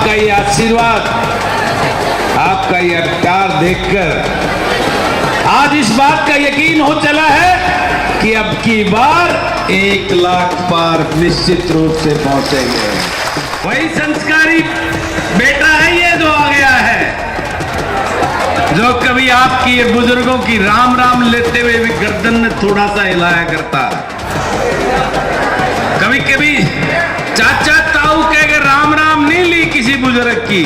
आपका ये आशीर्वाद, आपका ये प्यार देखकर आज इस बात का यकीन हो चला है कि अब की बार 1 लाख पार निश्चित रूप से पहुंचेंगे। वही संस्कारी बेटा है ये जो आ गया है, जो कभी आपकी बुजुर्गों की राम राम लेते हुए भी गर्दन में थोड़ा सा हिलाया करता। कभी कभी चाचा ताऊ कह के राम राम नहीं ली किसी बुजुर्ग की,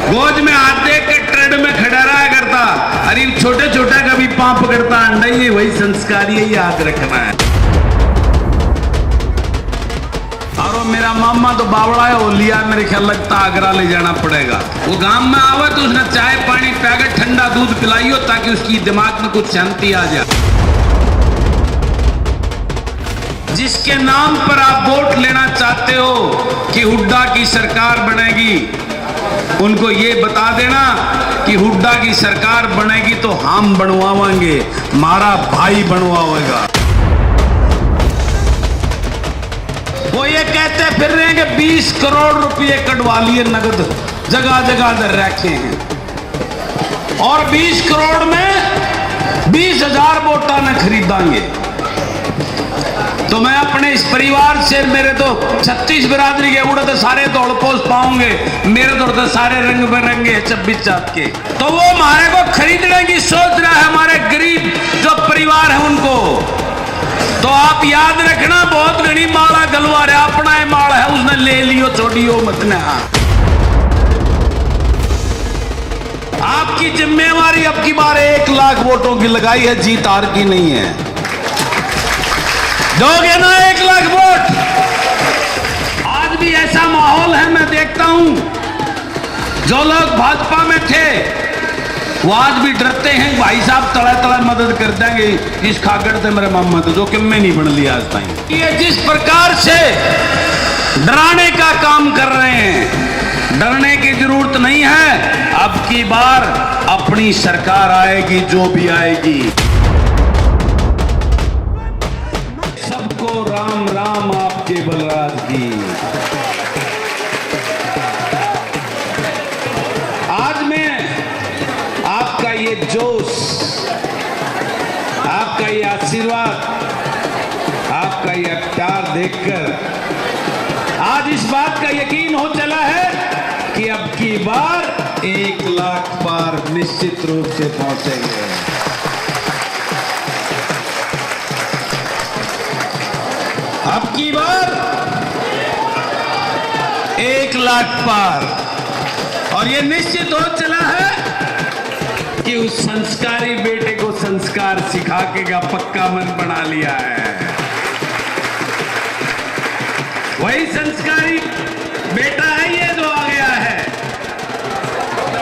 गोद में हाथ दे के ट्रेड में खड़ा रहा करता। अरे छोटे छोटा कभी पांव पकड़ता अंडा, ये वही संस्कारी है, याद रखना है। और मेरा मामा तो बावड़ा है, वो लिया मेरे ख्याल लगता आगरा ले जाना पड़ेगा। वो गांव में आवे तो उसने चाय पानी पिलाकर ठंडा दूध पिलाइयो ताकि उसकी दिमाग में कुछ शांति आ जाए। जिसके नाम पर आप वोट लेना चाहते हो कि हुड्डा की सरकार बनेगी, उनको ये बता देना कि हुड्डा की सरकार बनेगी तो हम बनवाएंगे, हमारा भाई बनवाएगा। वो ये कहते फिर रहे हैं कि 20 करोड़ रुपए कटवा लिए नगद, जगह जगह दर रखे हैं, और 20 करोड़ में 20,000 वोटा ने खरीदेंगे। तो मैं अपने इस परिवार से, मेरे तो 36 बिरादरी के उड़े तो सारे दौड़ पोस पाऊंगे, मेरे दौड़ तो सारे रंग बिरंगे 26 जात के, तो वो हमारे को खरीदने की सोच रहा है, हमारे गरीब जो परिवार है उनको। तो आप याद रखना, बहुत घनी माला गलवा रहा, अपना ही माल है, उसने ले लियो, छोड़ियो मत ना। आपकी जिम्मेवारी अब की बार 1 लाख वोटों की लगाई है, जीत हार की नहीं है। दोगे ना 1 लाख वोट? आज भी ऐसा माहौल है, मैं देखता हूं जो लोग भाजपा में थे वो आज भी डरते हैं, भाई साहब तड़ा तड़ा मदद कर देंगे इस खागड़ से मेरे मामा तो, जो कि मैं नहीं बन लिया आज तक। ये जिस प्रकार से डराने का काम कर रहे हैं, डरने की जरूरत नहीं है। अब की बार अपनी सरकार आएगी, जो भी आएगी। सबको राम राम आपके बलराज की। आज मैं आपका ये जोश, आपका ये आशीर्वाद, आपका ये प्यार देखकर आज इस बात का यकीन हो चला है कि अब की बार 1 लाख पार निश्चित रूप से पहुंचेंगे। अब की बार 1 लाख पार, और ये निश्चित हो चला है कि उस संस्कारी बेटे को संस्कार सिखा के का पक्का मन बना लिया है। वही संस्कारी बेटा है ये जो आ गया है,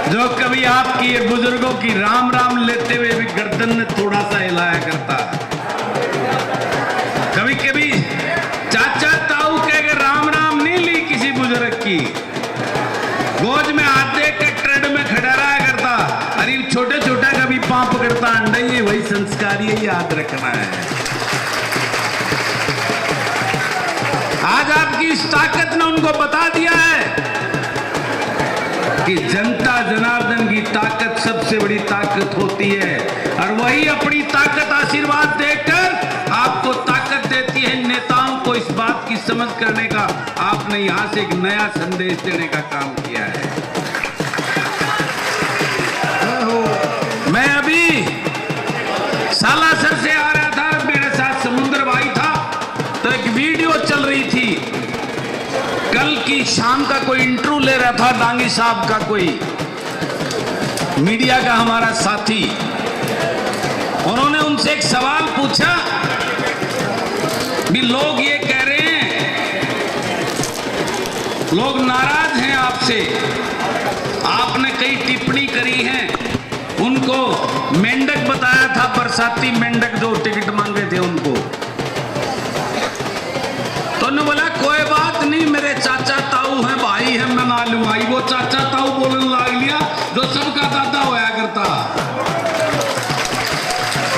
जो कभी आपकी ये बुजुर्गों की राम राम लेते हुए भी गर्दन में थोड़ा सा हिलाया करता। कभी कभी चाचा ताऊ कह के राम राम नहीं ली किसी बुजुर्ग की, गोद में हाथ दे के ट्रेड में खड़ा रहा करता। अरे छोटे छोटा कभी पांव पकड़ता अंडा, ये वही संस्कारी है, याद रखना है। आज आपकी इस ताकत ने उनको बता दिया है कि जनता जनार्दन की ताकत सबसे बड़ी ताकत होती है, और वही अपनी ताकत आशीर्वाद देकर आपको ताकत देती है। नेताओं को इस बात की समझ करने का आपने यहां से एक नया संदेश देने का काम किया है। मैं अभी सालासर से आ रहा था, मेरे साथ समुद्र भाई था, तो एक वीडियो चल रही थी। कल की शाम का कोई इंटरव्यू ले रहा था डांगी साहब का, कोई मीडिया का हमारा साथी। उन्होंने उनसे एक सवाल पूछा भी, लोग ये कह रहे हैं, लोग नाराज हैं आपसे, आपने कई टिप्पणी करी है, उनको मेंढक बताया था, बरसाती मेंढक जो टिकट मांगे थे उनको। तो उन्होंने बोला कोई बात नहीं, मेरे चाचा ताऊ हैं, भाई हैं, मैं मालूम भाई। वो चाचा ताऊ बोलने लग लिया जो सबका दादा होया करता।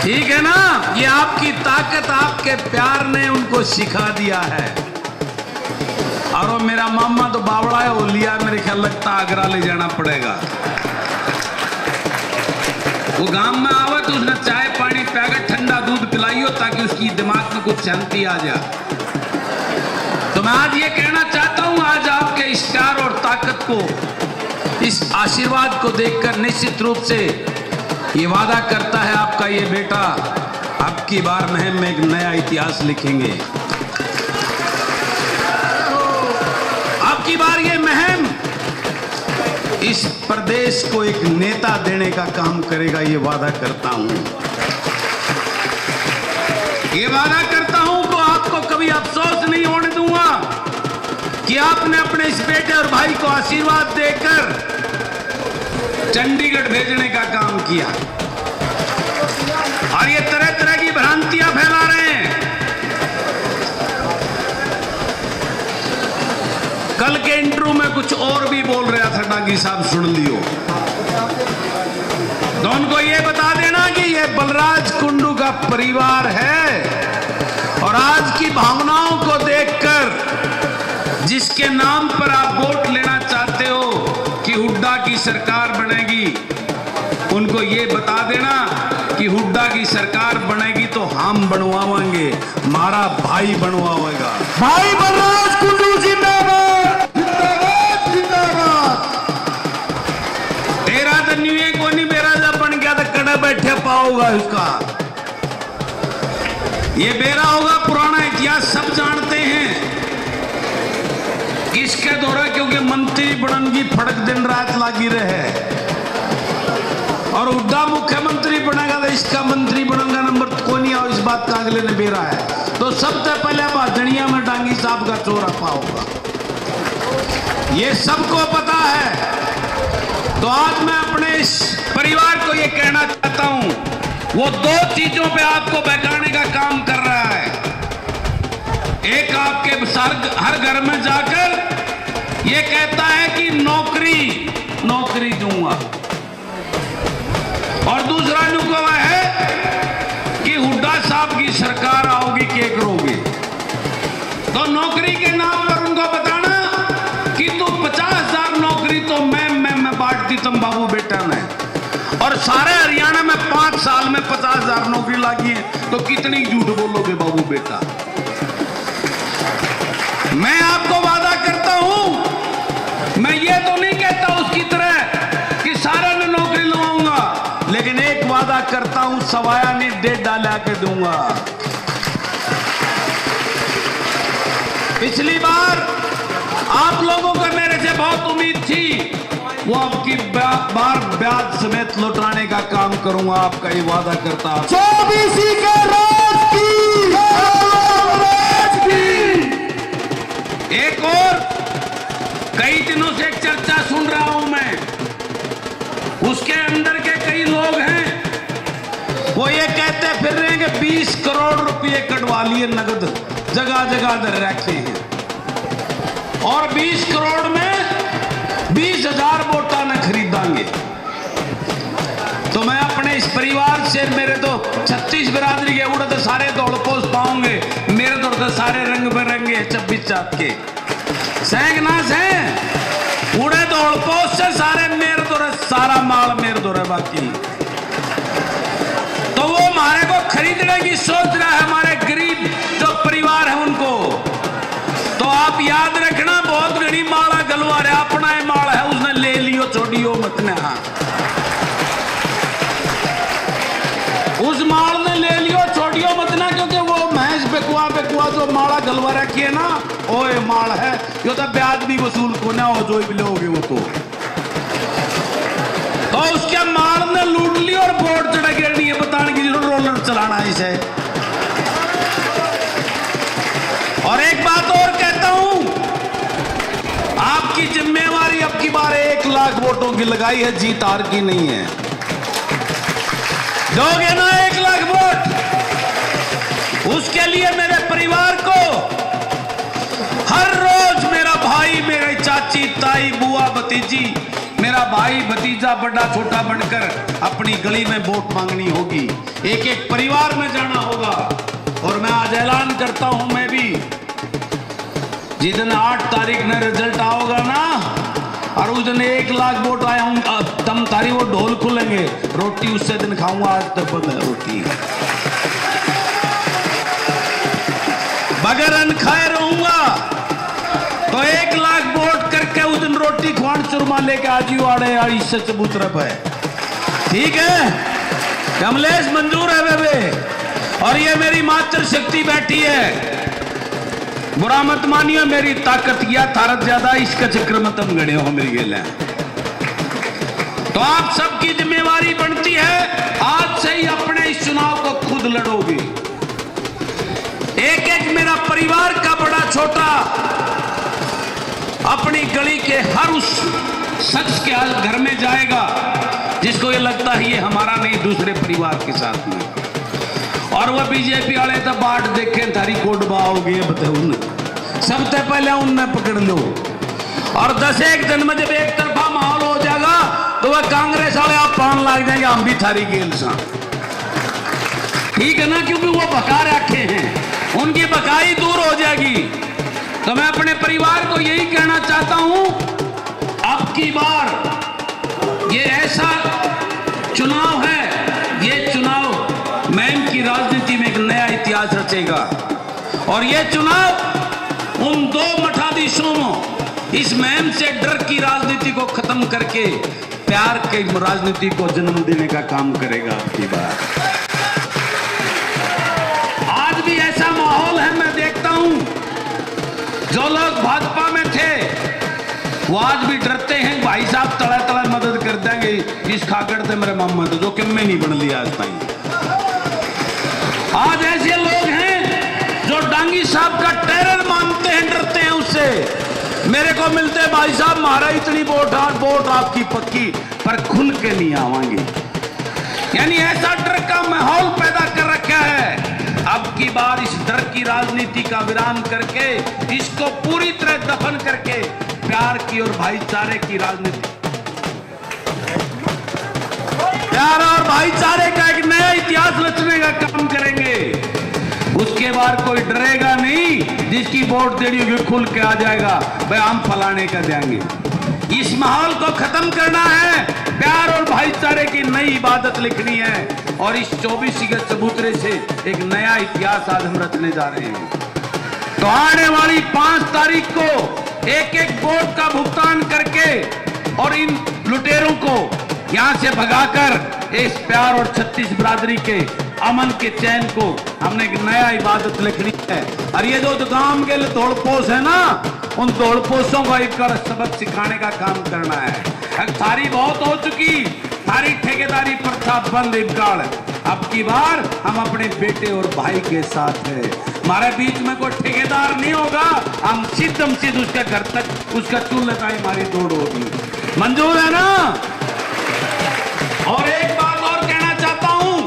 ठीक है ना, ये आपकी ताकत, आपके प्यार ने उनको सिखा दिया है। और वो मेरा मामा तो बावड़ा है, वो लिया मेरे ख्याल लगता आगरा ले जाना पड़ेगा। वो गांव में आवे तो उसने चाय पानी पिलाकर ठंडा दूध पिलाइयो ताकि उसकी दिमाग में कुछ शांति आ जाए। तो मैं आज ये कहना चाहता हूं, आज आपके इस प्यार और ताकत को, इस आशीर्वाद को देखकर निश्चित रूप से ये वादा करता है आपका ये बेटा, आपकी बार मुहिम में एक नया इतिहास लिखेंगे। आपकी बार ये मुहिम इस प्रदेश को एक नेता देने का काम करेगा, ये वादा करता हूं। ये वादा करता हूं तो आपको कभी अफसोस नहीं होने दूंगा कि आपने अपने इस बेटे और भाई को आशीर्वाद देकर चंडीगढ़ भेजने का काम किया। और ये तरह तरह की भ्रांतियां फैला रहे हैं। कल के इंटरव्यू में कुछ और भी बोल रहा था डांगी साहब, सुन लियो। तो उनको ये बता देना कि ये बलराज कुंडू का परिवार है और आज की भावनाओं को देखकर जिसके नाम पर आप वोट लेना चाहते हो कि हुड्डा की सरकार बनेगी, उनको ये बता देना कि हुड्डा की सरकार बनेगी तो हम बनवाएंगे, हमारा भाई बनवाएगा। भाई बलराज कुंडू जिंदाबाद, जिंदाबाद, जिंदाबाद। तेरा तो न्यूए को नहीं, मेरा जब बन गया तो कड़े बैठे पाओगा उसका। ये बेरा होगा, पुराना इतिहास सब जानते हैं किसके द्वारा, क्योंकि मंत्री बनन की फड़क दिन रात लागी रहे और हुड्डा मुख्यमंत्री बनेगा तो इसका मंत्री बनने का नंबर को नहीं आओ, इस बात का अगले ने बेरा है। तो सबसे पहले भाजनिया में डांगी साहब का चौराहा होगा, ये सबको पता है। तो आज मैं अपने इस परिवार को ये कहना चाहता हूं, वो दो चीजों पे आपको बहकाने का काम कर रहा है। एक आपके हर घर में जाकर ये कहता है कि नौकरी दूंगा, और दूसरा नुकवा है कि हुड्डा साहब की सरकार आओगी क्या करोगे। तो नौकरी के नाम पर उनको बताना कि तू 50,000 नौकरी तो मैं बांटती तुम बाबू बेटा ने, और सारे हरियाणा में 5 साल में 50,000 नौकरी लगी है, तो कितनी झूठ बोलोगे बाबू बेटा। मैं आपको वादा करता हूं, मैं ये तो नहीं कहता उसकी तरह कि सारे ने नौकरी लवाऊंगा, लेकिन एक वादा करता हूं, सवाया नहीं 1.5 डाला के दूंगा। पिछली बार आप लोगों को मेरे से बहुत उम्मीद थी, वो आपकी बार ब्याज समेत लौटाने का काम करूंगा, आपका ये वादा करता हूं। 24 के राज की। एक और कई दिनों से चर्चा सुन रहा हूं मैं, उसके अंदर के कई लोग हैं, वो ये कहते फिर रहे हैं कि 20 करोड़ रुपए कटवा लिए नगद, जगह जगह दर रखे हैं, और 20 करोड़ में 20,000 वोटा न खरीदांगे। तो मैं अपने इस परिवार से, मेरे तो 36 बिरादरी के उड़े तो सारे दौड़ पोस पाऊंगे, मेरे दौड़ तो सारे रंग बिरंगे 26 चाप के सैंग ना से उड़े दौड़ पोस से सारे मेरे दौरे, सारा माल मेरे दौरे बाकी। तो वो हमारे को खरीदने की सोच रहा है, हमारे गरीब जो परिवार है उनको। तो आप याद रखना, बहुत घड़ी माला गलवा रहा, अपना ही माल है, उसने ले लियो, छोड़ियो मत ने। हाँ, उस माल ने ले लियो, छोड़ियो मत ना, क्योंकि वो महज बेकुआ जो माला गलवा रखी है ना, ओ ये माल है, यो तो ब्याज भी वसूल को ना हो, जो भी लोगे वो तो उसके माल ने लूट ली और बोर्ड चढ़ा गिरनी है, बताने की जरूरत, रोलर चलाना इसे। और एक बात और कहता हूं, आपकी जिम्मेवारी अब की बार 1 लाख वोटों की लगाई है, जीत हार की नहीं है। दोगे ना 1 लाख वोट, उसके लिए मेरे परिवार को हर रोज मेरा भाई, मेरी चाची, ताई, बुआ, भतीजी, मेरा भाई भतीजा बड़ा छोटा बनकर अपनी गली में वोट मांगनी होगी, एक एक परिवार में जाना होगा। और मैं आज ऐलान करता हूं, मैं भी जिस दिन 8 तारीख में रिजल्ट आओगा ना, और उस दिन 1 लाख वोट आया हूँ, तम तारी वो ढोल खुलेंगे, रोटी उससे दिन खाऊंगा, आज तक बंद है रोटी। बगैर अन्न खाए रहूंगा तो 1 लाख वोट करके उस दिन रोटी खुआन चुरमा लेके आज ही आड़े इससे चबूतरा है। ठीक है, कमलेश मंजूर है बेबे, और ये मेरी मातृ शक्ति बैठी है, बुरा मत मानियो, मेरी ताकत या तारत ज्यादा, इसका चक्र में तुम गड़े हो मेरी गेल। तो आप सबकी जिम्मेवारी बनती है आज से ही अपने इस चुनाव को खुद लड़ोगे। एक एक मेरा परिवार का बड़ा छोटा अपनी गली के हर उस शख्स के घर में जाएगा जिसको ये लगता है ये हमारा नहीं, दूसरे परिवार के साथ में, और वह बीजेपी वाले तो बाट देखे थारी कोट बाओगे बताओ, सबसे पहले उनने पकड़ लो, और 10 दिन में जब एक तरफा माहौल हो जाएगा तो वह कांग्रेस वाले आप पान लग जाएंगे, हम भी थारी गेल सा। ठीक है ना, क्योंकि वो बका रखे हैं, उनकी बकाई दूर हो जाएगी। तो मैं अपने परिवार को यही कहना चाहता हूं, अब की बार ये ऐसा चुनाव है, ये चुनाव मैम की राजनीति में एक नया इतिहास रचेगा, और ये चुनाव उन 2 मठाधीशों इस मैम से डर की राजनीति को खत्म करके प्यार की राजनीति को जन्म देने का काम करेगा। आपकी बात आज भी ऐसा माहौल है, मैं देखता हूं जो लोग भाजपा में थे वो आज भी डरते हैं, भाई साहब तड़ा तड़ा मदद कर देंगे इस खाकर से मेरे मामा तो जो किम में नहीं बन लिया आज ताई। आज ऐसे लोग हैं जो डांगी साहब का टेरर मानते हैं, डरते हैं उससे। मेरे को मिलते भाई साहब मारा इतनी वोट आपकी पक्की, पर खुल के नहीं आवांगे। यानी ऐसा डर का माहौल पैदा कर रखा है। अब की बार इस डर की राजनीति का विराम करके, इसको पूरी तरह दफन करके प्यार की और भाईचारे की राजनीति, प्यार और भाईचारे का एक नया इतिहास रचने का काम करेंगे। उसके बाद कोई डरेगा नहीं, जिसकी वोट देनी होगी खुल के आ जाएगा, भाई हम फलाने का देंगे। इस माहौल को खत्म करना है, प्यार और भाईचारे की नई इबादत लिखनी है, और इस 24 के चबूतरे से एक नया इतिहास आज हम रचने जा रहे हैं। तो आने वाली 5 तारीख को एक एक वोट का भुगतान करके और इन लुटेरों को यहां से भगाकर इस प्यार और 36 बिरादरी के अमन के चैन को हमने एक नया इबादत लिखनी है। और ये जो गांव के तोड़पोस है ना, उन तोड़पोसों को एक सबक सिखाने का काम करना है। थारी बहुत हो चुकी, थारी ठेकेदारी प्रथा बंद इबकाल। अब की बार हम अपने बेटे और भाई के साथ है, हमारे बीच में कोई ठेकेदार नहीं होगा, हम सीधम सीध उसके घर तक उसका चूल्हे का हमारी दौड़ होगी। मंजूर है ना? और एक बात और कहना चाहता हूं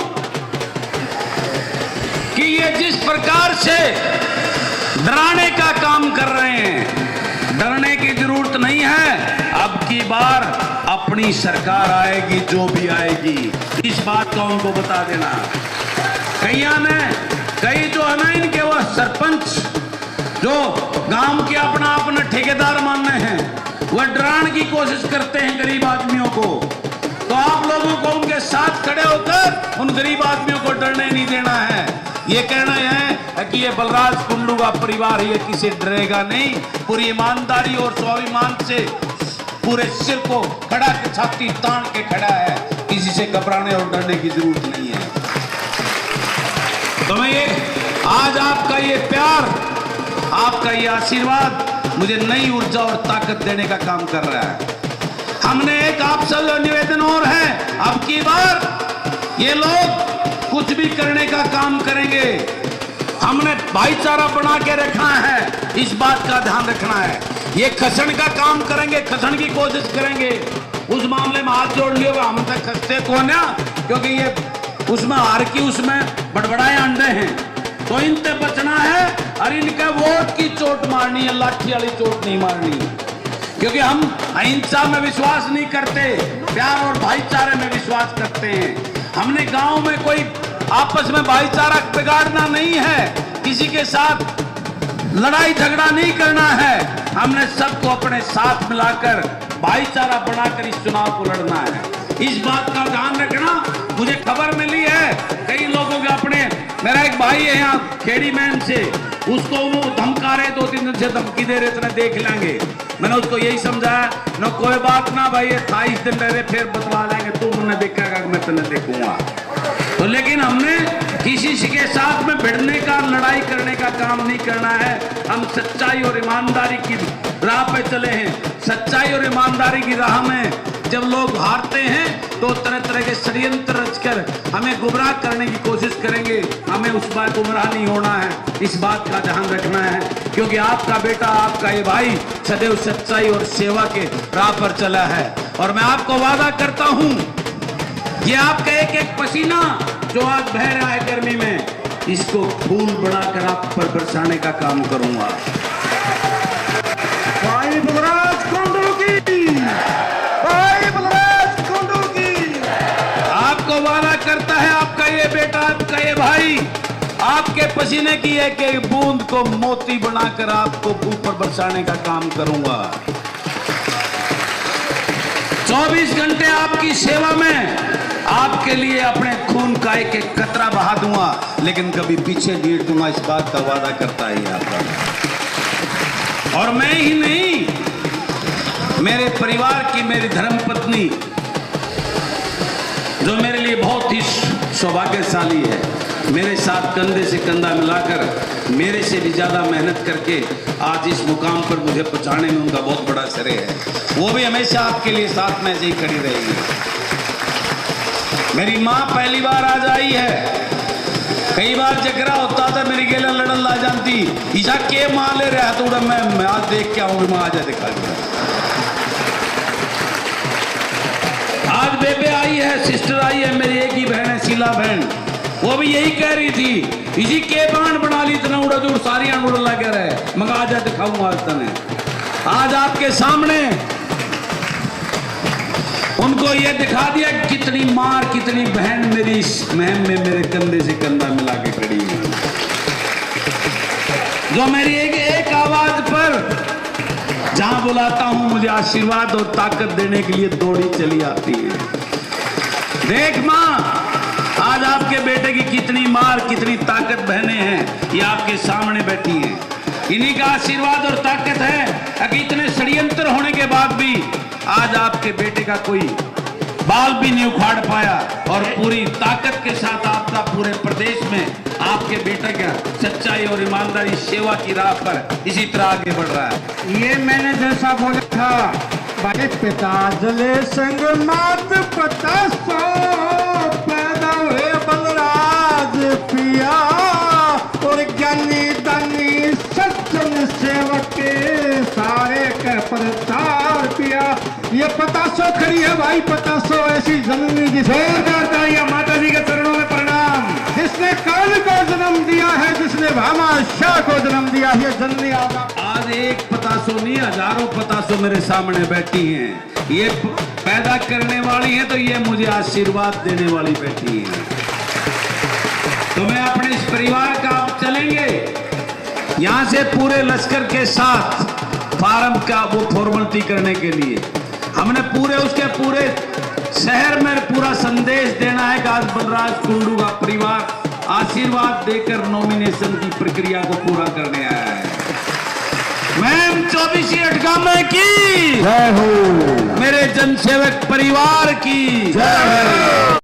कि ये जिस प्रकार से डराने का काम कर रहे हैं, डरने की जरूरत नहीं है। अब की बार अपनी सरकार आएगी, जो भी आएगी, इस बात को उनको बता देना। कई जो है ना इनके वो सरपंच जो गांव के अपना ठेकेदार मानने हैं, वह डराने की कोशिश करते हैं गरीब आदमियों को। तो आप लोगों को उनके साथ खड़े होकर उन गरीब आदमियों को डरने नहीं देना है। ये कहना है कि ये बलराज कुंडू का परिवार है, ये किसी डरेगा नहीं, पूरी ईमानदारी और स्वाभिमान से पूरे सिर को खड़ा के छाती तान के खड़ा है, किसी से घबराने और डरने की जरूरत नहीं है। तो मैं ये आज आपका ये प्यार, आपका ये आशीर्वाद मुझे नई ऊर्जा और ताकत देने का काम कर रहा है। हमने एक आप सब निवेदन और है, अब की बार ये लोग कुछ भी करने का काम करेंगे, हमने भाईचारा बना के रखना है, इस बात का ध्यान रखना है। ये खसण का काम करेंगे, खसण की कोशिश करेंगे, उस मामले में हाथ जोड़ लियो, हम तक खसते कौन है, क्योंकि ये उसमें हार की उसमें बड़बड़ाए अंडे हैं, तो इनसे बचना है। और इनका वोट की चोट मारनी है, लाठी वाली चोट नहीं मारनी, क्योंकि हम अहिंसा में विश्वास नहीं करते, प्यार और भाईचारे में विश्वास करते हैं। हमने गांव में कोई आपस में भाईचारा बिगाड़ना नहीं है, किसी के साथ लड़ाई झगड़ा नहीं करना है, हमने सबको अपने साथ मिलाकर भाईचारा बनाकर इस चुनाव को लड़ना है। इस बात का ध्यान रखना। मुझे खबर मिली है कई लोगों के अपने, मेरा एक भाई है यहाँ खेड़ी मैन से, उसको वो धमका रहे, 2-3 दिन से धमकी दे रहे, इतने देख लेंगे। मैंने उसको यही समझाया, न कोई बात ना भाई, 28 दिन रह रहे, फिर बतला लेंगे, तू उन्हें देखेगा मैं तुम्हें देखूंगा। तो लेकिन हमने किसी के साथ में भिड़ने का, लड़ाई करने का काम नहीं करना है। हम सच्चाई और ईमानदारी की राह पे चले हैं। सच्चाई और ईमानदारी की राह में जब लोग हारते हैं तो तरह तरह के षड्यंत्र रचकर हमें गुमराह करने की कोशिश करेंगे। हमें उस बात गुमराह नहीं होना है, इस बात का ध्यान रखना है, क्योंकि आपका बेटा, आपका ये भाई सदैव सच्चाई और सेवा के राह पर चला है। और मैं आपको वादा करता हूं, ये आपका एक एक पसीना जो आज बह रहा है गर्मी में, इसको फूल बढ़ाकर आप पर बरसाने का काम करूंगा। भाई बलराज कुंडू की, भाई बलराज कुंडू की। आपको वादा करता है आपका ये बेटा, आपका ये भाई, आपके पसीने की एक एक बूंद को मोती बनाकर आपको ऊपर बरसाने का काम करूंगा। 24 घंटे आपकी सेवा में आपके लिए अपने खून का एक एक कतरा बहा दूंगा, लेकिन कभी पीछे नहीं हटूंगा। इस बात का वादा करता है आपका। और मैं ही नहीं, मेरे परिवार की मेरी धर्मपत्नी, जो मेरे लिए बहुत ही सौभाग्यशाली है, मेरे साथ कंधे से कंधा मिलाकर मेरे से भी ज्यादा मेहनत करके आज इस मुकाम पर मुझे पहुंचाने में उनका बहुत बड़ा श्रेय है। वो भी हमेशा आपके लिए साथ में ऐसे ही खड़ी रहेगी। मेरी माँ पहली बार आज आई है, कई बार जगरा होता था मेरी गेला लड़न ला जानती, ईसा के माँ ले रहा तो मैं आज देख के आऊंगी, माँ आजा दिखा दिया। आज बेबे आई है, सिस्टर आई है, मेरी एक ही बहन है शीला बहन, वो भी यही कह रही थी, इसी के बाण बना ली, इतना उड़ा दूर सारी उड़ लगे रहे, मगर आजा दिखाऊंगा आज तने। आज आपके सामने उनको ये दिखा दिया कितनी मार, कितनी बहन मेरी इस महम में मेरे कंधे से कंधा मिला के खड़ी है, जो मेरी एक आवाज पर जहां बुलाता हूं मुझे आशीर्वाद और ताकत देने के लिए दौड़ी चली आती है। देख मां, आज आपके बेटे की कितनी मार, कितनी ताकत बहनें हैं, ये आपके सामने बैठी हैं। इन्हीं का आशीर्वाद और ताकत है कि इतने षड्यंत्र होने के बाद भी आज आपके बेटे का कोई बाल भी नहीं उखाड़ पाया, और पूरी ताकत के साथ आपका पूरे प्रदेश में आपके बेटे का सच्चाई और ईमानदारी सेवा की राह पर इसी तरह आगे बढ़ रहा है। ये मैंने जैसा बोला था, भाई पिता जले संग मात पता सो, पैदा हुए बलराज पिया, और ज्ञानी दानी सज्जन सेवक के सारे के प्रचार पिया। ये पतासो खड़ी है भाई, पतासो ऐसी जननी जिसे माता जी के चरणों में प्रणाम, जिसने काल को जन्म दिया है, जिसने भामा शाह को जन्म दिया है, जननी आगा। आज एक पतासो नहीं, हजारों पतासो मेरे सामने बैठी हैं। ये पैदा करने वाली हैं तो ये मुझे आशीर्वाद देने वाली बैठी हैं। तो मैं अपने इस परिवार का आप चलेंगे यहां से पूरे लश्कर के साथ फार्म का वो फॉर्मेलिटी करने के लिए हमने पूरे उसके पूरे शहर में पूरा संदेश देना है कि आज बलराज कुंडू का परिवार आशीर्वाद देकर नॉमिनेशन की प्रक्रिया को पूरा करने आया है। मैम 24 अटकामे की जय हो, मेरे जनसेवक परिवार की जय हो।